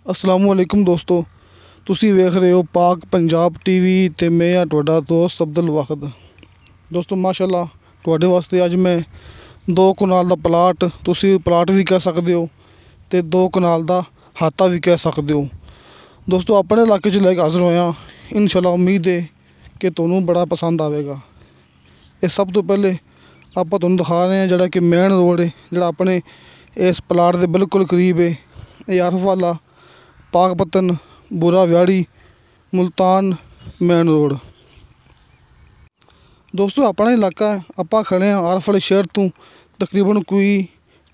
अस्सलामुअलैकुम दोस्तों, ਤੁਸੀਂ ਵੇਖ ਰਹੇ ਹੋ ਪਾਕ ਪੰਜਾਬ ਟੀਵੀ ਤੇ ਮੈਂ ਆ ਤੁਹਾਡਾ ਦੋਸਤ ਅਬਦੁਲ ਵਾਹਿਦ। ਦੋਸਤੋ ਮਾਸ਼ਾਅੱਲਾ ਤੁਹਾਡੇ ਵਾਸਤੇ ਅੱਜ ਮੈਂ 2 ਕਨਾਲ ਦਾ ਪਲਾਟ, ਤੁਸੀਂ ਪਲਾਟ ਵੀ ਕਹਿ ਸਕਦੇ ਹੋ ਤੇ 2 ਕਨਾਲ ਦਾ ਹਾਤਾ ਵੀ ਕਹਿ ਸਕਦੇ ਹੋ। ਦੋਸਤੋ ਆਪਣੇ ਇਲਾਕੇ 'ਚ ਲੈ ਕੇ ਹਾਜ਼ਰ ਹੋਇਆ, ਇਨਸ਼ਾਅੱਲਾ ਉਮੀਦ ਹੈ ਕਿ ਤੁਹਾਨੂੰ ਬੜਾ ਪਸੰਦ ਆਵੇਗਾ। ਇਹ ਸਭ ਤੋਂ ਪਹਿਲੇ ਆਪਾਂ ਤੁਹਾਨੂੰ ਦਿਖਾ ਰਹੇ ਹਾਂ ਜਿਹੜਾ ਕਿ ਮੇਨ ਰੋਡ ਹੈ, ਜਿਹੜਾ ਆਪਣੇ ਇਸ ਪਲਾਟ ਦੇ ਬਿਲਕੁਲ ਕਰੀਬ ਹੈ। ਇਹ ਆਰਫ ਵਾਲਾ ਪਾਕਪਤਨ ਬੁਰਾ ਵਿਆੜੀ ਮੁਲਤਾਨ ਮੇਨ रोड। दोस्तों अपना इलाका आप खड़े हैं आरफ वाले शहर तो तकरीबन कोई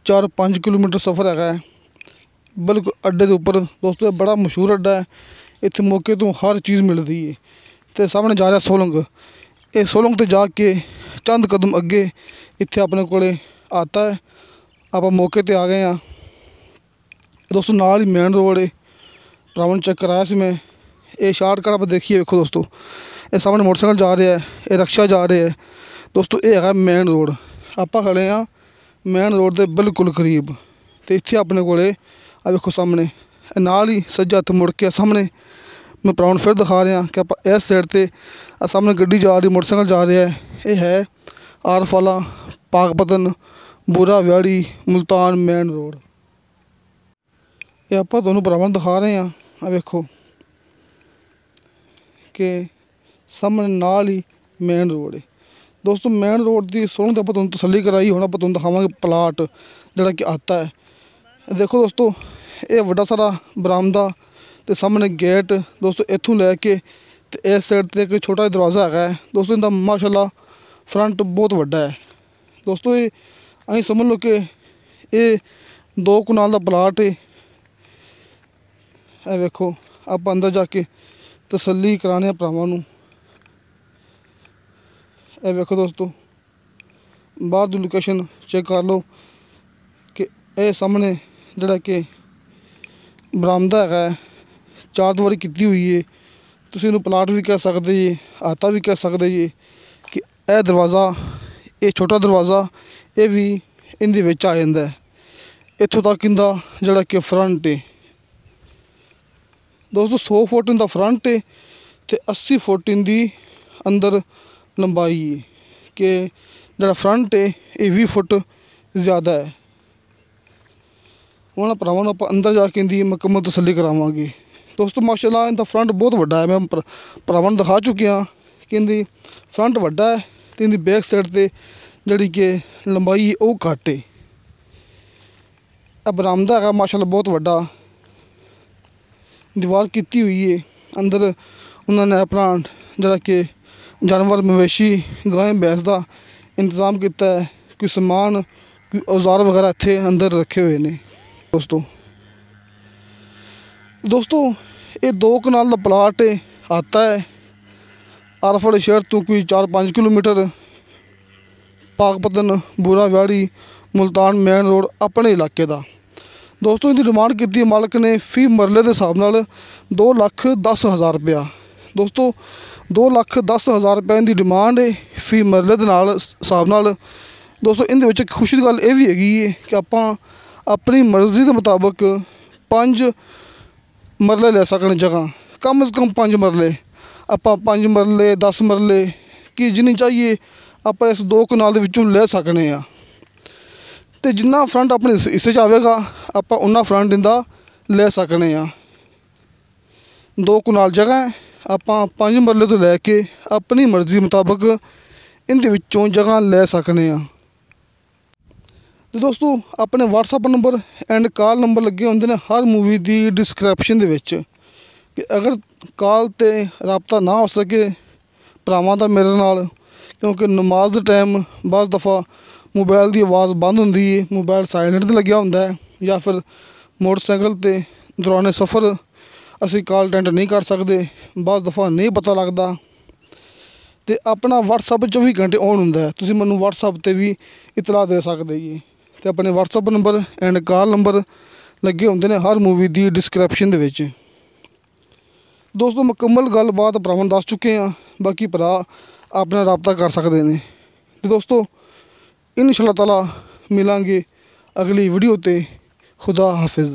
4-5 किलोमीटर सफ़र है। बिल्कुल अड्डे के उपर दोस्तों बड़ा मशहूर अड्डा है, इतने मौके तो हर चीज़ मिलती है। तो सामने जा रहा सोलंग, ये सोलंग तो जाके चंद कदम अगे इतने अपने को आता है। आप मौके पर आ गए हैं दोस्तों, नाल ही मेन रोड है। भरावां चेक कराया सी मैं, ये शार्टकट आप देखिए, देखो दोस्तों ये सामने मोटरसाइकिल जा रहा है, ये रिक्शा जा रहा है। दोस्तों ये है मेन रोड, आप खड़े हाँ मेन रोड के बिल्कुल करीब। तो इतने अपने को देखो सामने नाल ही सज्जा हत्थ मुड़ के सामने मैं भरावां फिर दिखा रहा कि आप इस साइड से सामने गड्डी जा रही, मोटरसाइकिल जा रहा है। ये है आरफ वाला पाकपतन बुरा व्याड़ी मुल्तान मेन रोड। ये आप दोनों भरावां दिखा रहे हैं, आ देखो कि सामने नाल ही मेन रोड है। दोस्तों मेन रोड की सोहन तो आप तसली कराई, हुण आप दिखावांगे प्लाट जिहड़ा कि आता है। देखो दोस्तों ये वड्डा सारा बरामदा ते सामने गेट दोस्तों, इत्थों लैके ते इस साइड ते एक छोटा दरवाज़ा है दोस्तों। इनका माशाअल्लाह फ्रंट बहुत वड्डा है दोस्तों। ये असीं समझ लो कि ये 2 कनाल का प्लाट है। ਇਹ ਵੇਖੋ ਆਪਾਂ अंदर जाके तसल्ली कराने भरावां नूं। ਇਹ ਵੇਖੋ दोस्तों बाहर की लोकेशन चेक कर लो कि ये सामने जिहड़ा कि बरामदा है, 4 दीवारी की हुई है। तुसीं इहनूं प्लाट भी कह सकते जी, हाता भी कह सकते जी। कि यह दरवाज़ा, ये छोटा दरवाज़ा ये भी इहदे विच आ जांदा है। इत्थों तक इहदा जिहड़ा कि फ्रंट है दोस्तों 100 फुट इनका फ्रंट है तो 80 फुट इनकी अंदर लंबाई है। कि जो फ्रंट है ये 20 फुट ज़्यादा है। उन्होंने भरावां नूं अंदर जाके इनकी मुकम्मल तसल्ली करावांगे। दोस्तों माशाअल्लाह इनका फ्रंट बहुत वड्डा है, मैं भरावां नूं दिखा चुकी हाँ कि इनकी फ्रंट वड्डा है तो इनकी बैक साइड से जिहड़ी कि लंबाई है वो घट है। बरामदा है माशाअल्लाह बहुत वड्डा, दीवार की हुई है। अंदर उन्होंने अपना जरा कि जानवर मवेशी गाय भैंस का इंतज़ाम किया है। कोई समान कोई औजार वगैरह इत्थे अंदर रखे हुए हैं। दोस्तों ये 2 कनाल का प्लाट है, आता है आरफ वाले शहर तो कोई 4-5 किलोमीटर। पाकपतन बुरा व्याड़ी मुल्तान मेन रोड अपने इलाके का। दोस्तों इनकी डिमांड की मालक ने फी मरले के हिसाब नाल 2,10,000 रुपया। दोस्तों 2,10,000 रुपये इनकी डिमांड है फी मरले के हिसाब नाल। दोस्तों इनदे विच खुशी की गल ये भी हैगी है कि आपां अपनी मर्ज़ी के मुताबिक 5 मरले ले सकने जगह, कम से कम 5 मरले। आपां 5 मरले 10 मरले कि जिन्नी चाहिए आप इस 2 कनाल दे विचों ले सकने आ। तो जिन्ना फ्रंट अपने हिस्से आएगा आप उन्ना फ्रंट इनका ले सकने आ। 2 कनाल जगह है, आप 5 मरले तो लैके अपनी मर्ज़ी मुताबिक इनके विचों जगह ले सकने आ। तो दोस्तों अपने WhatsApp number and call number लगे होंगे ने हर मूवी की डिस्क्रिप्शन दे विच। कि अगर कॉल ते रबता ना हो सके भरावां दा मेरे नाल, क्योंकि नमाज के टाइम बस दफ़ा मोबाइल की आवाज़ बंद होंदी है, मोबाइल साइलेंट ते लग्या होंदा है, या फिर मोटरसाइकिल ते दौरान सफ़र असी कॉल अटेंड नहीं कर सकते, बस दफ़ा नहीं पता लगता। तो अपना व्हाट्सअप 24 घंटे ऑन होंदा है, तुसीं मैनूं व्हाट्सअप ते भी इतला दे सकते जी। तो अपने WhatsApp number and call number लगे होंदे ने हर मूवी की डिस्क्रिप्शन दे विच। दोस्तों मुकम्मल गलबात भरावां दस चुके हैं, बाकी भरा अपना रबता कर सकते हैं। तो दोस्तों इंशाअल्लाह ताला मिलांगे अगली वीडियो ते। खुदा हाफिज़।